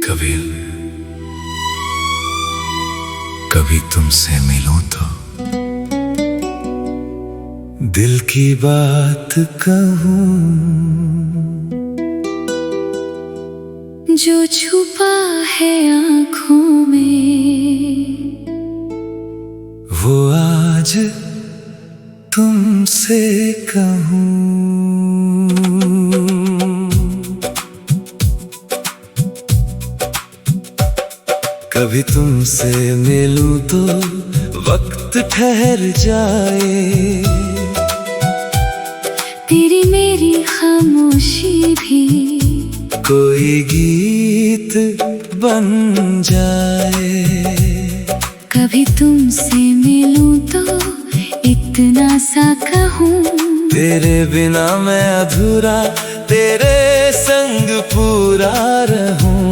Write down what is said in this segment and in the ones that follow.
कभी कभी तुमसे मिलूं तो दिल की बात कहूं, जो छुपा है आँखों में वो आज तुमसे कहूं। कभी तुमसे मिलूं तो वक्त ठहर जाए, तेरी मेरी खामोशी भी कोई गीत बन जाए। कभी तुमसे मिलूं तो इतना सा कहूं, तेरे बिना मैं अधूरा, तेरे संग पूरा रहूं।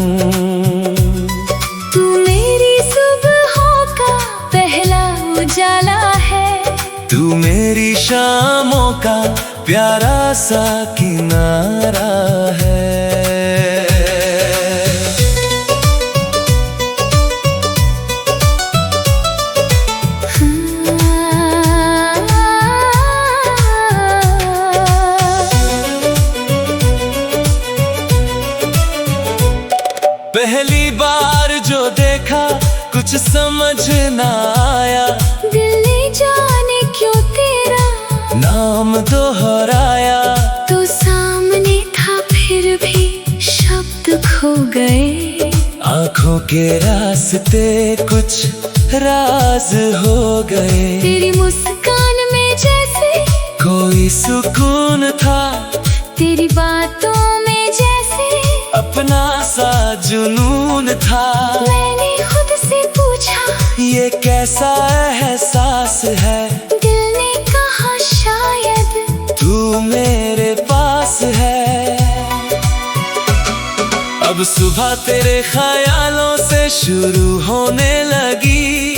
तू मेरी सुबहों का पहला उजाला है, तू मेरी शामों का प्यारा सा किनारा है। पहली बार जो देखा कुछ समझ ना आया, दिल ने जाने क्यों तेरा नाम दोहराया। तो सामने था फिर भी शब्द खो गए, आँखों के रास्ते कुछ राज हो गए। तेरी मुस्कान में जैसे कोई सुकून था, तेरी बातों में जैसे अपना सा जुनून था। मैंने खुद से पूछा ये कैसा एहसास है, दिल ने कहा शायद तू मेरे पास है। अब सुबह तेरे ख्यालों से शुरू होने लगी,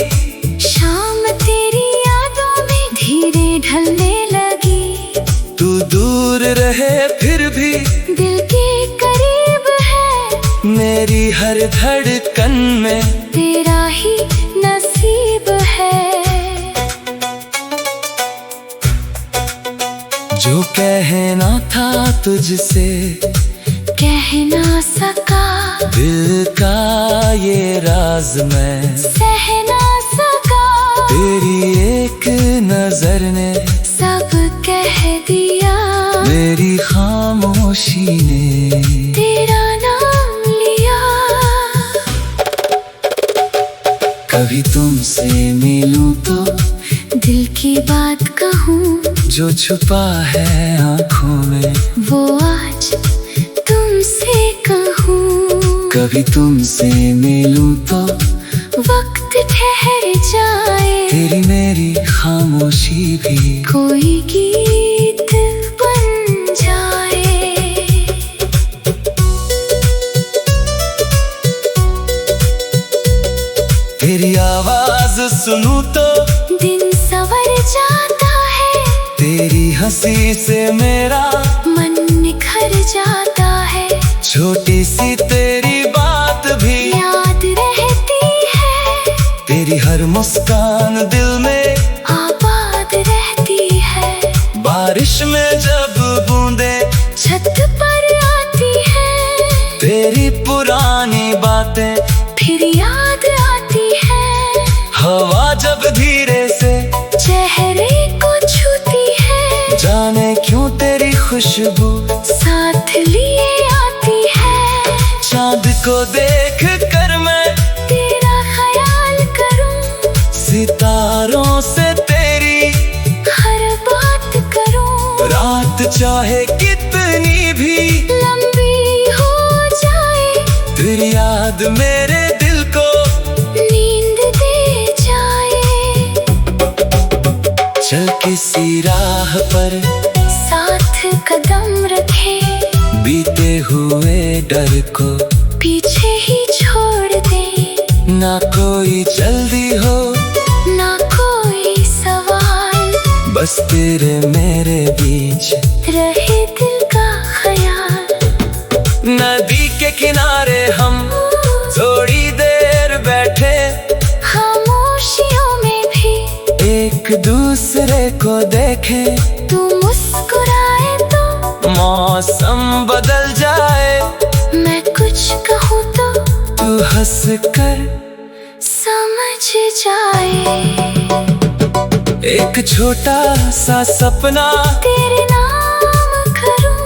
शाम तेरी यादों में धीरे ढलने लगी। तू दूर रहे फिर भी दिल के करीब है, मेरी हर धड़कन में तेरा ही नसीब है। जो कहना था तुझसे कह ना सका, दिल का ये राज मैं सह ना सका। तेरी एक नजर ने सब कह दिया, मेरी खामोशी ने तेरा नाम लिया। कभी तुमसे मिलूं तो दिल की बात कहूँ, जो छुपा है आँखों में वो आज तुमसे कहूँ। कभी तुमसे मिलूं तो वक्त ठहर जाए, तेरी मेरी खामोशी भी कोई गीत बन जाए। तेरी आवाज सुनूं तो दिन सवर जाता है, तेरी हंसी से मेरा मन निखर जाता है। छोटी सी तेरी बात भी याद रहती है, तेरी हर मुस्कान दिल में आबाद रहती है। बारिश में जब बूंदे छत पर आती है, तेरी पुरानी बातें फिर याद आती है। हवा जब धीरे से चेहरे को छूती है, जाने क्यों तेरी खुशबू साथ लिए आती है। चांद को देख कर मैं तेरा ख्याल करूं, सितारों से तेरी हर बात करूं। रात चाहे कितनी भी लंबी हो जाए, तेरी याद मेरे दिल को नींद दे जाए। चल किसी राह पर साथ कदम रखे, बीते हुए डर को पीछे ही छोड़ दे। ना कोई जल्दी हो ना कोई सवाल, बस तेरे मेरे बीच रहे दिल का ख्याल। नदी के किनारे हम देखे, तू मुस्कुराए तो मौसम बदल जाए। मैं कुछ कहूँ तो तू हंस कर समझ जाए। एक छोटा सा सपना तेरे नाम करूँ,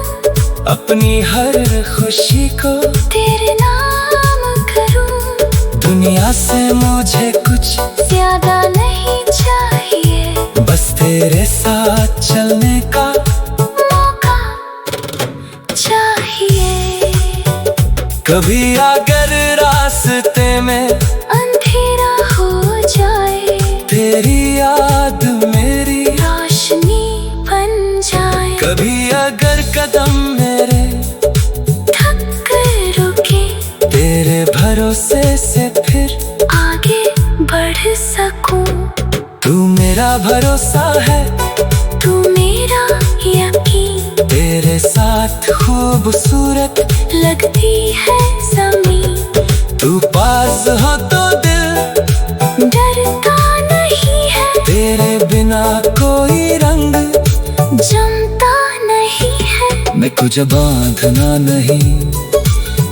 अपनी हर खुशी को तेरे नाम करूँ। दुनिया से मुझे कुछ ज्यादा नहीं चाहिए, बस तेरे साथ चलने का मौका चाहिए। कभी अगर रास्ते में अंधेरा हो जाए, तेरी याद मेरी रोशनी बन जाए। कभी अगर कदम मेरे थक कर रुके, तेरे भरोसे से फिर आगे बढ़ सकूं। तू मेरा भरोसा है, तू मेरा यकीन, तेरे साथ खूबसूरत लगती है ज़मीन। तू पास हो तो दिल डरता नहीं है, तेरे बिना कोई रंग जमता नहीं है। मैं कुछ बांधना नहीं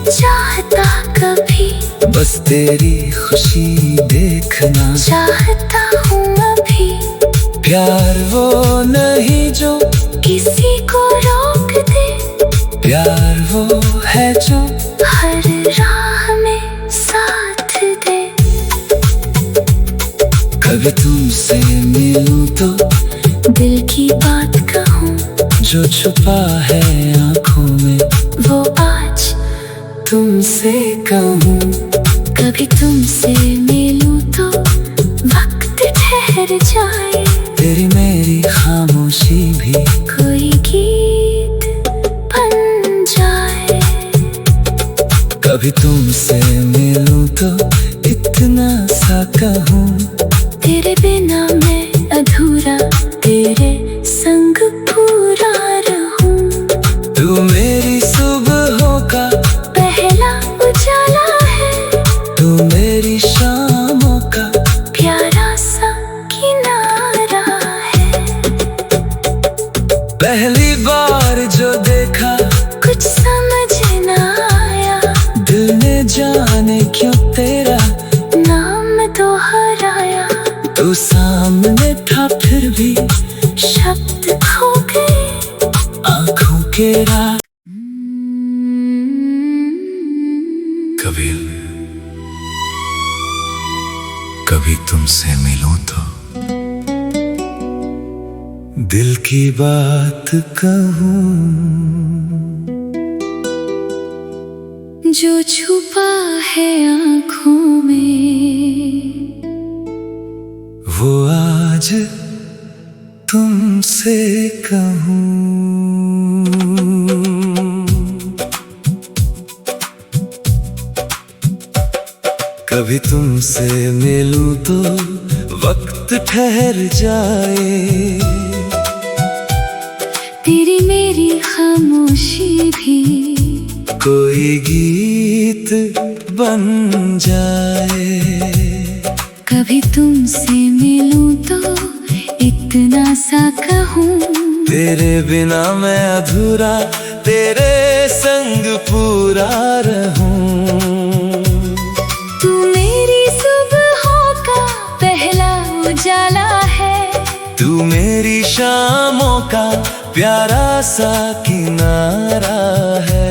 चाहता कभी, बस तेरी खुशी देखना। चाहता हूँ अभी, प्यार वो नहीं जो किसी को रोक दे। प्यार वो है जो हर राह में साथ दे। कभी तुमसे मिलूं तो दिल की बात कहूँ, जो छुपा है आँखों में वो आज तुमसे कहूँ। कभी तुमसे मिलूं तो वक्त ठहर जाए। तेरी मेरी खामोशी भी कोई गीत बन जाए। कभी तुमसे मिलूं तो इतना सा कहूँ, तेरे बिना मैं अधूरा, तेरे संग पूरा रहूं। तू मेरी सुबहों का पहला उजाला है, तू मेरी शामों का प्यारा सा किनारा है। पहली बार जो देखा कुछ समझ ना आया, दिल ने जाने क्यों तेरा नाम दोहराया। तू सामने था फिर भी शब्द खो गए आँखों के राह। कभी कभी तुमसे मिलूं तो दिल की बात कहूँ, जो छुपा है आँखों में वो आज तुमसे कहूँ। कभी तुमसे मिलूं तो वक्त ठहर जाए। तेरी मेरी खामोशी भी कोई गीत बन जाए। कभी तुमसे मिलूं तो इतना सा कहूँ, तेरे बिना मैं अधूरा, तेरे संग पूरा रहूं। तू मेरी सुबहों का पहला उजाला है, तू मेरी शामों का प्यारा सा किनारा है।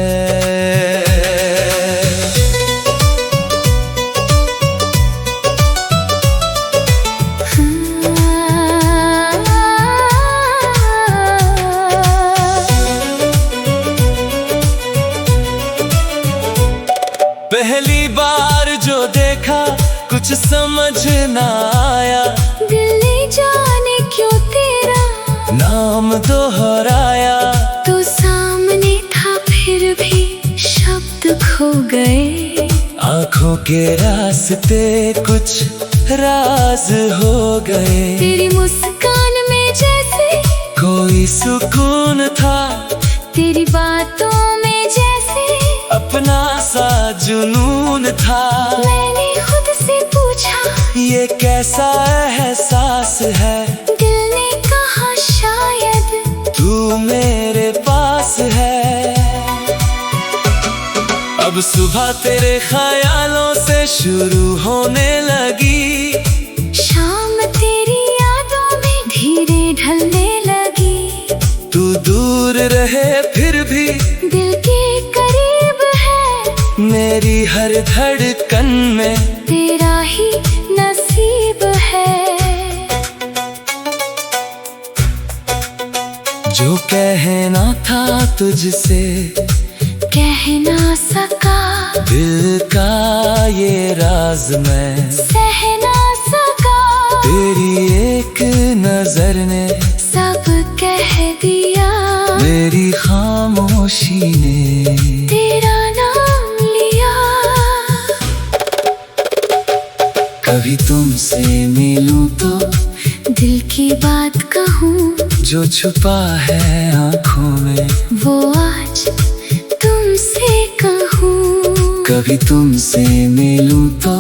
पहली बार जो देखा कुछ समझ ना आया, दिल ने जाने क्यों तेरा नाम दोहराया। तो सामने था फिर भी शब्द खो गए। आँखों के रास्ते कुछ राज हो गए। तेरी मुस्कान में जैसे कोई सुकून था, तेरी बातों में जैसे अपना सा जुनून था। मैंने खुद से पूछा ये कैसा एहसास है, दिल ने कहा शायद अब सुबह तेरे ख्यालों से शुरू होने लगी, शाम तेरी यादों में धीरे ढलने लगी। तू दूर रहे फिर भी दिल के करीब है, मेरी हर धड़कन में तेरा ही नसीब है। जो कहना था तुझसे कह ना सका, दिल का ये राज मैं सह ना सका। तेरी एक नजर ने सब कह दिया, मेरी खामोशी ने तेरा नाम लिया। कभी तुमसे मिलूं तो दिल की बात कहूँ, जो छुपा है आँखों में वो आज तुमसे कहूँ। कभी तुमसे मिलूं तो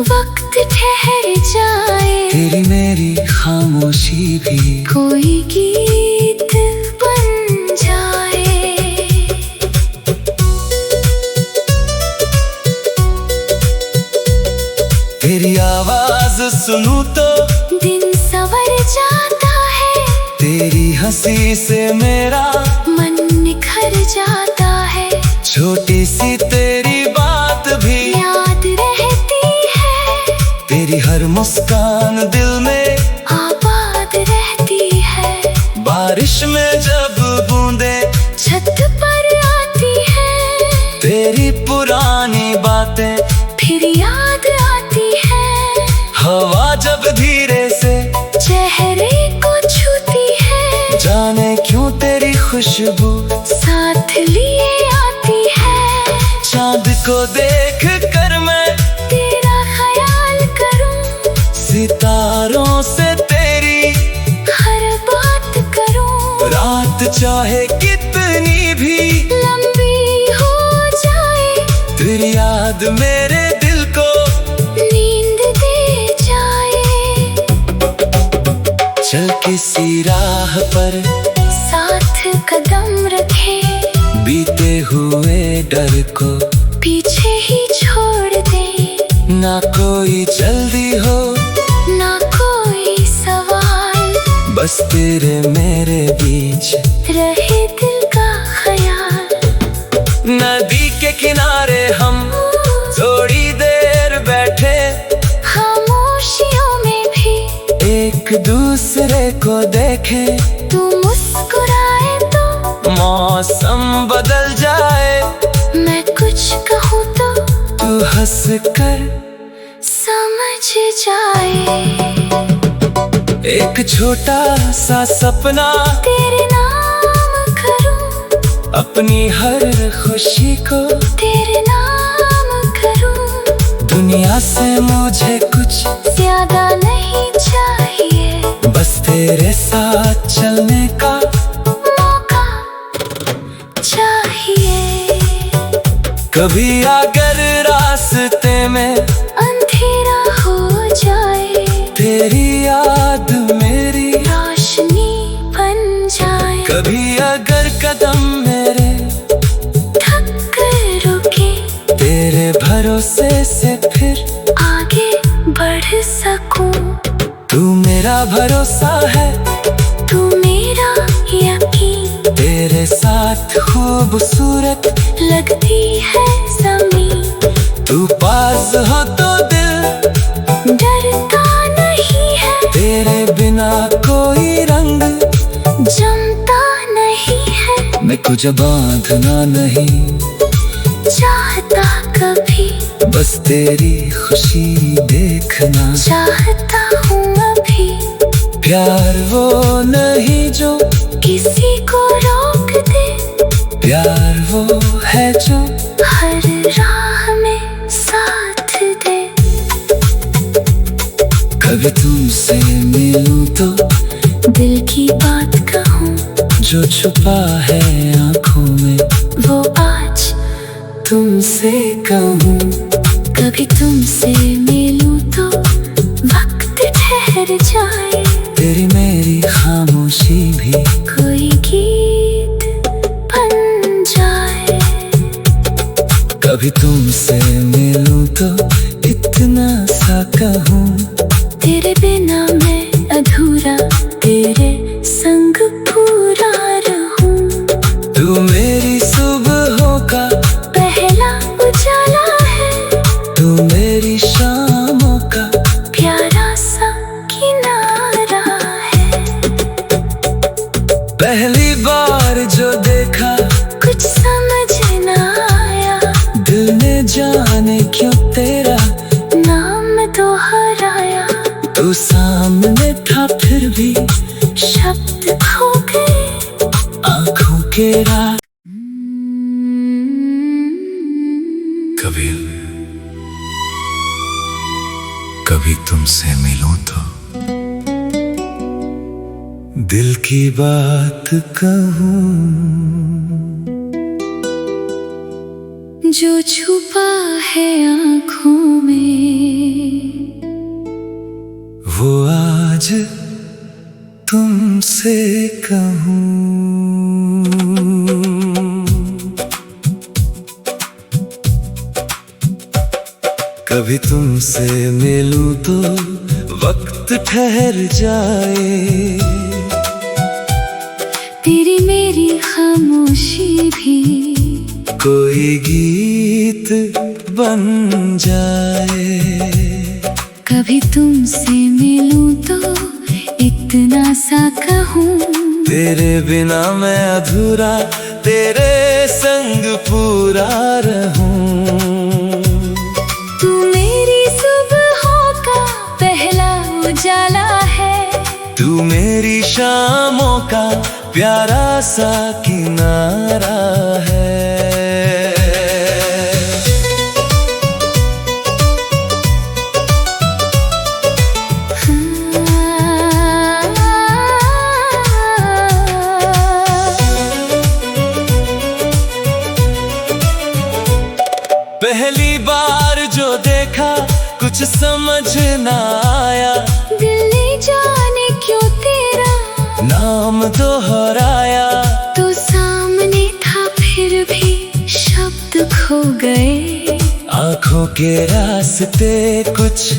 वक्त ठहर जाए, तेरी मेरी खामोशी भी कोई गीत बन जाए। तेरी आवाज सुनूं तो दिन संवर जाता है, तेरी हंसी से मेरा मन निखर जाता है। छोटी सी तेरी बात भी याद रहती है, तेरी हर मुस्कान दिल में आबाद रहती है। बारिश में जब बूंदे छत पर आती है, तेरी पुरानी बातें फिर याद आती है। हवा जब धीरे से चेहरे को छूती है, जाने क्यों तेरी खुशबू साथ लिए आती है। चांद को देख कर मैं तेरा ख्याल करूं, सितारों से तेरी हर बात करूं। रात चाहे कितनी भी लंबी हो जाए, तेरी याद मेरे दिल को नींद दे जाए। चल किसी राह पर साथ कदम रखे, बीते हुए डर को पीछे ही छोड़ दे। ना कोई जल्दी हो ना कोई सवाल, बस तेरे मेरे बीच रहे दिल का ख्याल। नदी के किनारे हम थोड़ी देर बैठे, खामोशियों में भी एक दूसरे को देखे। तू मुस्कुराए तो मौसम बदल जाए, मैं कुछ कहूँ तो तू हंस कर समझ जाए। एक छोटा सा सपना तेरे नाम करूँ, अपनी हर खुशी को तेरे नाम करूँ। दुनिया से मुझे कुछ ज्यादा नहीं चाहिए, बस तेरे साथ चलने का मौका चाहिए। कभी अगर रास्ते में अंधेरा हो जाए, तेरी याद मेरी रोशनी बन जाए। कभी अगर कदम मेरे थक कर रुके, तेरे भरोसे से फिर आगे बढ़ सकूं। तू मेरा भरोसा है, तू मेरा यकीन, तेरे साथ खूबसूरत लगती है ज़मीन। तू पास हो तो दिल डरता नहीं है, तेरे बिना कोई रंग जमता नहीं है। मैं कुछ बांधना नहीं चाहता कभी, बस तेरी खुशी देखना। चाहता हूँ अभी, प्यार वो नहीं जो किसी को रोक दे। प्यार वो है जो हर राह में साथ दे। कभी तुमसे मिलूं तो दिल की बात कहूँ, जो छुपा है आँखों में वो आज तुमसे कहूँ। कभी तुमसे मिलूं तो वक्त ठहर जाए, तेरी मेरी खामोशी भी कोई गीत बन जाए। कभी तुमसे मिलूं तो इतना सा कहूं, तेरे बिना मैं अधूरा, तेरे संग पूरा रहूं। तू मेरी सुबहों का पहला उजाला है, तू मेरी शामों का प्यारा सा किनारा है। पहली बार जो देखा कुछ समझ ना आया, दिल ने जाने क्यों तेरा नाम दोहराया। तू सामने था फिर भी शब्द खो गए आँखों के राह। कभी कभी तुमसे मिलूं तो दिल की बात कहूं, जो छुपा है आँखों में, वो आज तुमसे कहूं। कभी तुमसे मिलूं तो वक्त ठहर जाए, तेरी मेरी खामोशी भी कोई गीत बन जाए। कभी तुमसे मिलूं तो इतना सा कहूं, तेरे बिना मैं अधूरा, तेरे संग पूरा रहूं। तू मेरी सुबहों का पहला उजाला है, तू मेरी शामों का प्यारा सा किनारा है। पहली बार जो देखा कुछ समझ ना आया, दिल ने जाने क्यों तेरा नाम दोहराया। तो सामने था फिर भी शब्द खो गए, आँखों के रास्ते कुछ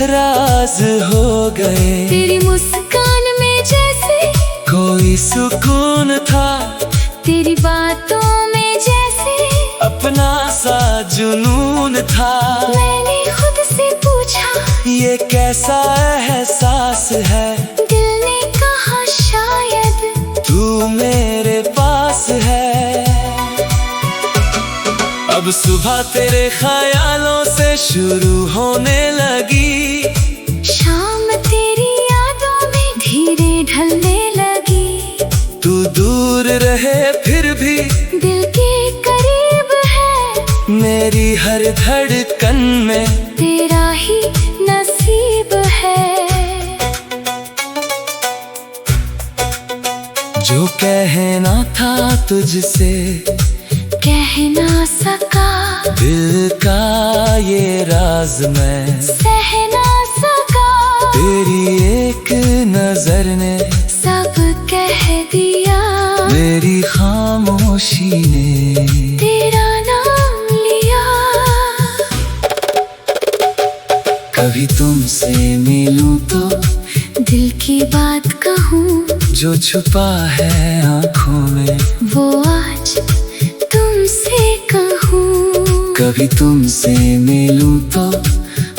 राज हो गए। तेरी मुस्कान में जैसे कोई सुकून था, तेरी बातों में जैसे अपना सा जुनून था। मैंने खुद से पूछा ये कैसा एहसास है, दिल ने कहा शायद तू मेरे पास है। अब सुबह तेरे ख्यालों से शुरू होने लगी, शाम तेरी यादों में धीरे ढलने लगी। तू दूर रहे फिर भी दिल के करीब है, मेरी हर धड़कन में तेरा ही नसीब है। जो कहना था तुझसे कह ना सका, दिल का ये राज मैं सह ना सका। तेरी एक नजर ने सब कह दिया, मेरी खामोशी ने तेरा नाम लिया। कभी तुमसे मिलूं तो दिल की बात कहूँ, जो छुपा है आँखों में, वो आज तुमसे कहूँ। कभी तुमसे मिलूं तो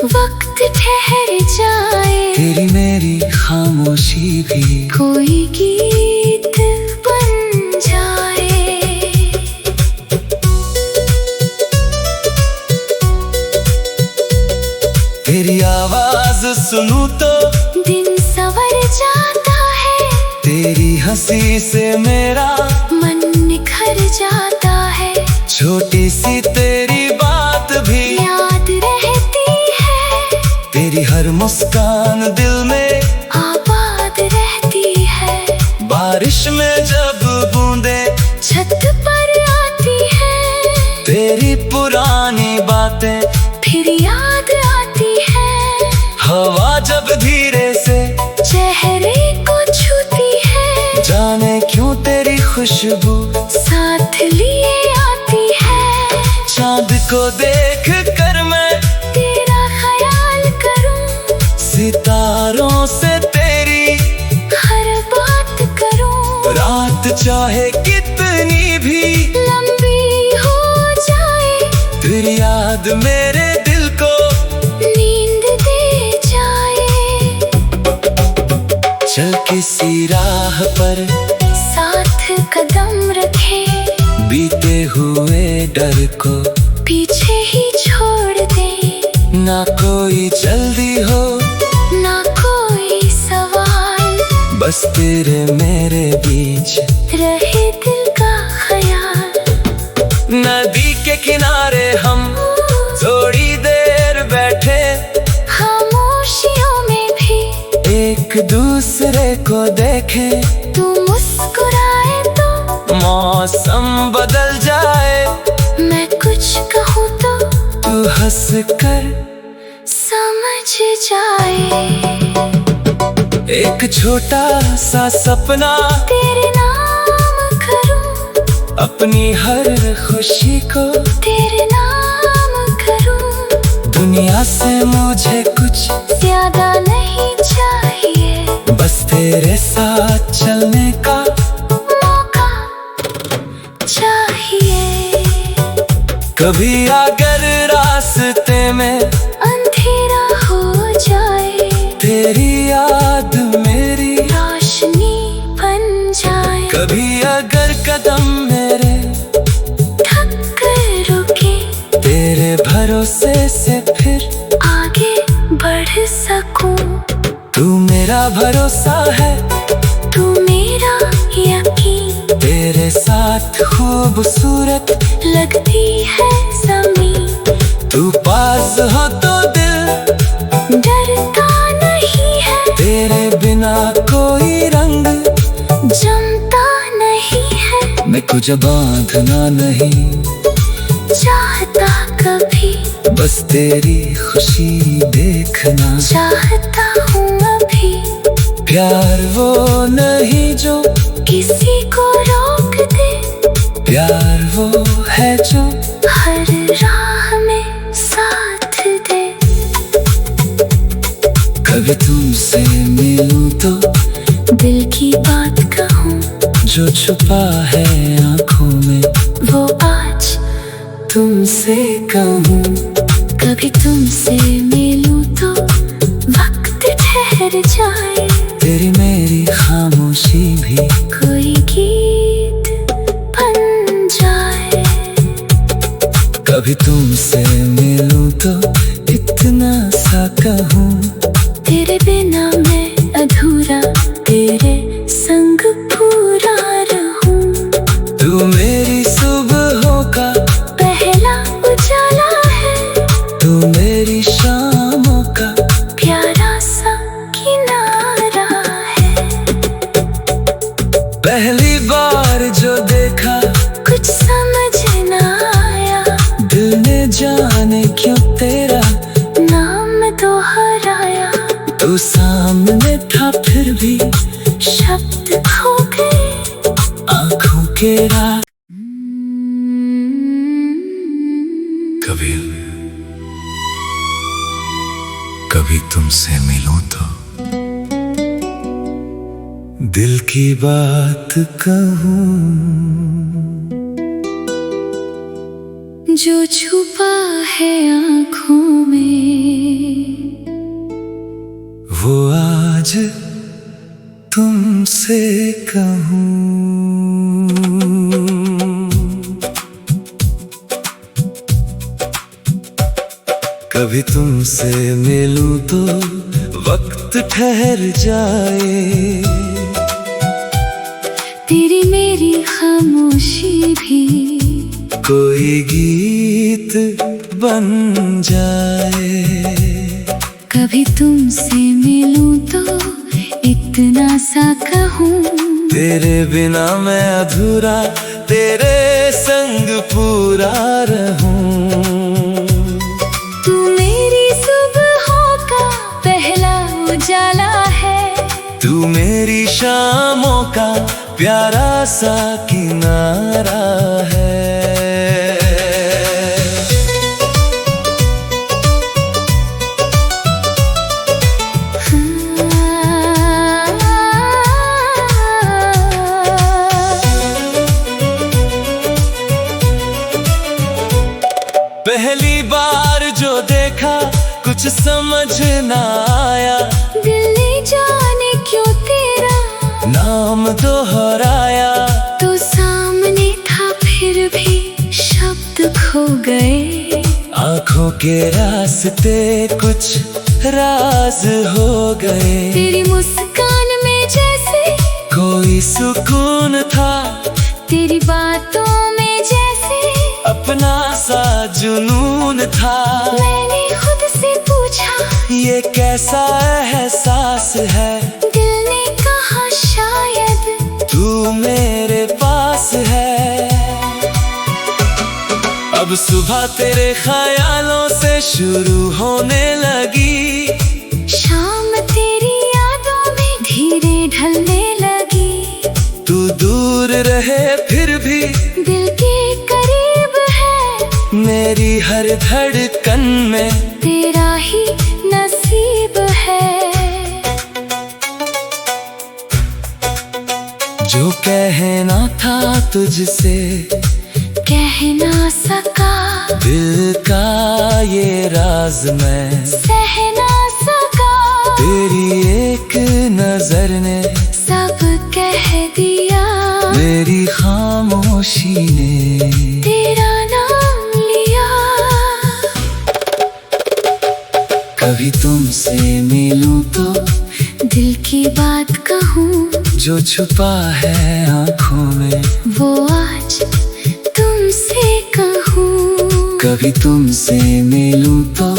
वक्त ठहर जाए, तेरी मेरी खामोशी भी कोई गीत बन जाए। तेरी आवाज सुनूं तो दिन संवर जाता है, तेरी हंसी से मेरा मन निखर जाता है। छोटी सी तेरी बात भी याद रहती है, तेरी हर मुस्कान दिल में आबाद रहती है। बारिश में जब बूंदे छत पर आती है, तेरी पुरानी बातें फिर याद आती है। हवा जब धीरे से चेहरे को छूती है, जाने क्यों तेरी खुशबू साथ लिए आती है। चांद को देख कर मैं तेरा ख्याल करूं, सितारों से तेरी हर बात करूं। रात चाहे कितनी भी लंबी हो जाए, तेरी याद मेरे दिल को नींद दे जाए। चल किसी राह पर साथ कदम रखे, बीते हुए डर को पीछे ही छोड़ दे। ना कोई जल्दी हो ना कोई सवाल, बस तेरे मेरे बीच रहे दिल का ख्याल। नदी के किनारे हम थोड़ी देर बैठे, खामोशियों में भी एक दूसरे को देखे। तू मुस्कुराए तो मौसम बदल जाए, मैं कुछ कहूँ तो तू हंस कर समझ जाए। एक छोटा सा सपना तेरे नाम करूं, अपनी हर खुशी को तेरे नाम करूं। दुनिया से मुझे कुछ ज्यादा नहीं चाहिए, बस तेरे साथ चलने का मौका चाहिए। कभी अगर रास्ते में अंधेरा हो जाए, तेरी याद मेरी रोशनी बन जाए। कभी अगर कदम मेरे थक कर रुके, तेरे भरोसे से फिर आगे बढ़ सकूं। तू मेरा भरोसा है, तू मेरा यकीन, तेरे साथ खूबसूरत लगती है ज़मीन। तू पास हो तो दिल डरता नहीं है, तेरे बिना कोई रंग जमता नहीं है। मैं कुछ बांधना नहीं चाहता कभी, बस तेरी खुशी देखना। चाहता हूँ अभी, प्यार वो नहीं जो किसी को रोक दे। प्यार वो है जो हर राह में साथ दे। कभी तुमसे मिलूं तो दिल की बात कहूँ, जो छुपा है आँखों में वो आज तुमसे कहूँ। कभी तुमसे मिलूं तो वक्त ठहर जाए, तेरी मेरी खामोशी भी कोई गीत बन जाए। कभी तुमसे मिलूं तो इतना सा कहूँ, तेरे बिना मैं अधूरा, तेरे संग पूरा रहूं। तू मेरी सुबहों का पहला उजाला है, तू मेरी शामों का प्यारा सा किनारा है। पहली बार जो देखा कुछ समझ ना आया, दिल ने जाने क्यों तेरा नाम दोहराया। तू सामने था फिर भी शब्द खो गए, आँखों के राह। कभी कभी तुमसे मिलूं तो दिल की बात कहूँ, जो छुपा है आँखों में वो आज तुमसे कहूँ। कभी तुमसे मिलूं तो वक्त ठहर जाए, तेरी मेरी खामोशी भी कोई गीत बन जाए। कभी तुमसे मिलूं तो इतना सा कहूँ, तेरे बिना मैं अधूरा, तेरे संग पूरा रहूं। तू मेरी सुबहों का पहला उजाला है, तू मेरी शामों का प्यारा सा किनारा है। पहली बार जो देखा कुछ समझ ना आया, दिल ने जाने क्यों तेरा नाम दोहराया। तो सामने था फिर भी शब्द खो गए, आंखों के रास्ते कुछ राज हो गए। तेरी मुस्कान में जैसे कोई सुकून था, तेरी बातों में जैसे अपना सा जुनून था। मैंने खुद से पूछा ये कैसा एहसास है, दिल ने कहा शायद तू मेरे पास है। अब सुबह तेरे ख्यालों से शुरू होने लगी, शाम तेरी यादों में धीरे ढलने लगी। तू दूर रहे फिर भी दिल के करीब है, मेरी हर धड़कन में तेरा ही नसीब है। जो कहना था तुझसे कह ना सका, दिल का ये राज मैं सह ना सका। तेरी एक नजर ने सब कह दिया, मेरी खामोशी ने तेरा नाम लिया। कभी तुमसे मिलूं तो दिल की बात कहूँ, जो छुपा है आँखों में वो आज तुमसे कहूँ। कभी तुमसे मिलूं तो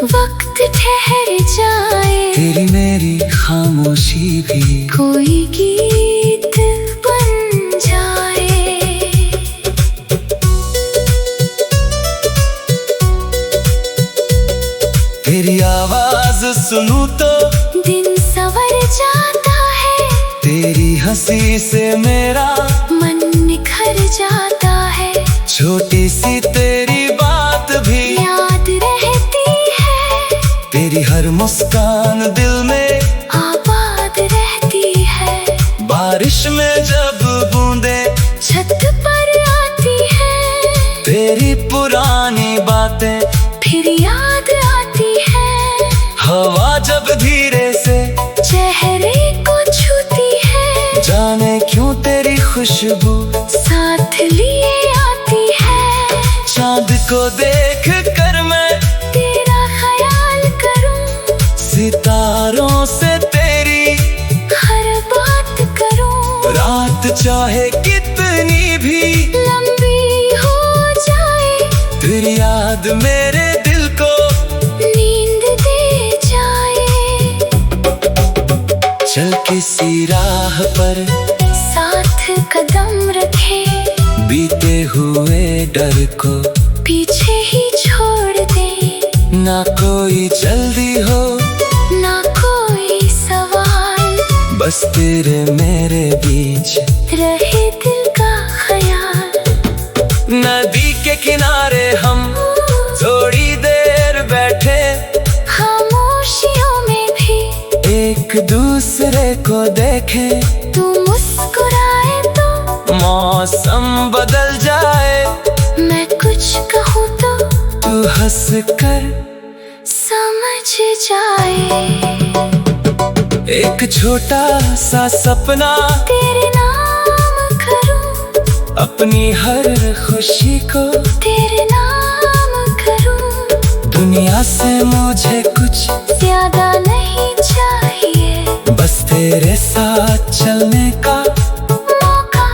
वक्त ठहर जाए, तेरी मेरी खामोशी भी कोई गीत बन जाए। तेरी आवाज सुनूं तो दिन संवर जाता है, तेरी हंसी से मेरा मन निखर जाता है। छोटी सी तेरी बात भी याद रहती है, तेरी हर मुस्कान दिल में आबाद रहती है। बारिश में जब बूंदे छत पर आती है, तेरी पुरानी बातें फिर याद आती है। हवा जब धीरे से चेहरे को छूती है, जाने क्यों तेरी खुशबू साथ लिए आती है। चांद को देख कर मैं तेरा ख्याल करूं, सितारों से तेरी हर बात करूं। रात चाहे कितनी भी लंबी हो जाए, तेरी याद मेरे दिल को नींद दे जाए। चल किसी राह पर साथ कदम रखे, बीते हुए डर को पीछे ही छोड़ दे। ना कोई जल्दी हो ना कोई सवाल, बस तेरे मेरे बीच रहे दिल का ख्याल। नदी के किनारे हम थोड़ी देर बैठे, खामोशियों में भी एक दूसरे को देखें। तू मुस्कुराए तो मौसम बदल जाए, मैं कुछ कहूँ तो तू हंस कर समझ जाए। एक छोटा सा सपना तेरे नाम करूँ, अपनी हर खुशी को तेरे नाम करूँ। दुनिया से मुझे कुछ ज्यादा नहीं चाहिए, बस तेरे साथ चलने का मौका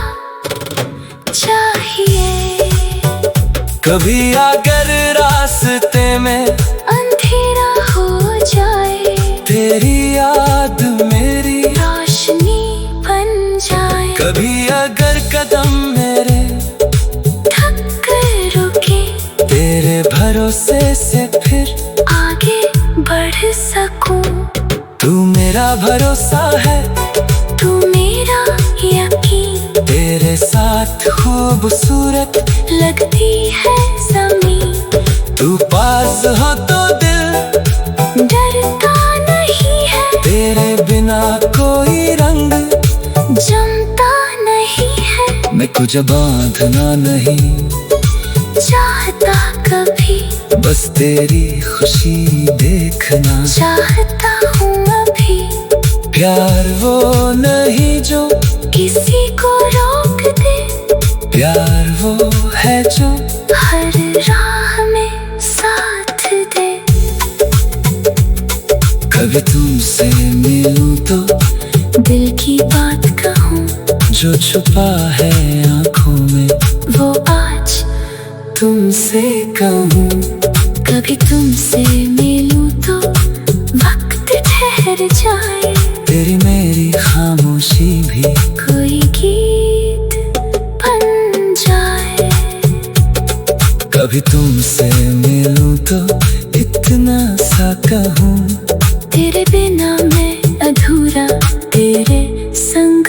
चाहिए। कभी अगर रास्ते में अंधेरा हो जाए, तेरी याद मेरी रोशनी बन जाए। कभी अगर कदम मेरे थक कर रुके, तेरे भरोसे से फिर आगे बढ़ सकूं। तू मेरा भरोसा है, तू मेरा यकीन, तेरे साथ खूबसूरत लगती है ज़मीन। तू पास हो तो दिल डरता नहीं है, तेरे बिना कोई रंग जमता नहीं है। मैं कुछ बांधना नहीं चाहता कभी बस तेरी खुशी देखना चाहता हूँ अभी। प्यार वो नहीं जो किसी को रोक दे, प्यार वो है जो हर राह में साथ दे। कभी तुमसे मिलूं तो दिल की बात कहूँ, जो छुपा है आँखों में वो आज तुमसे कहूँ। कभी तुमसे मिलूं तो वक्त ठहर जाए, तेरी मेरी खामोशी भी कोई गीत बन जाए। कभी तुमसे मिलूं तो इतना सा कहूँ, तेरे बिना मैं अधूरा, तेरे संग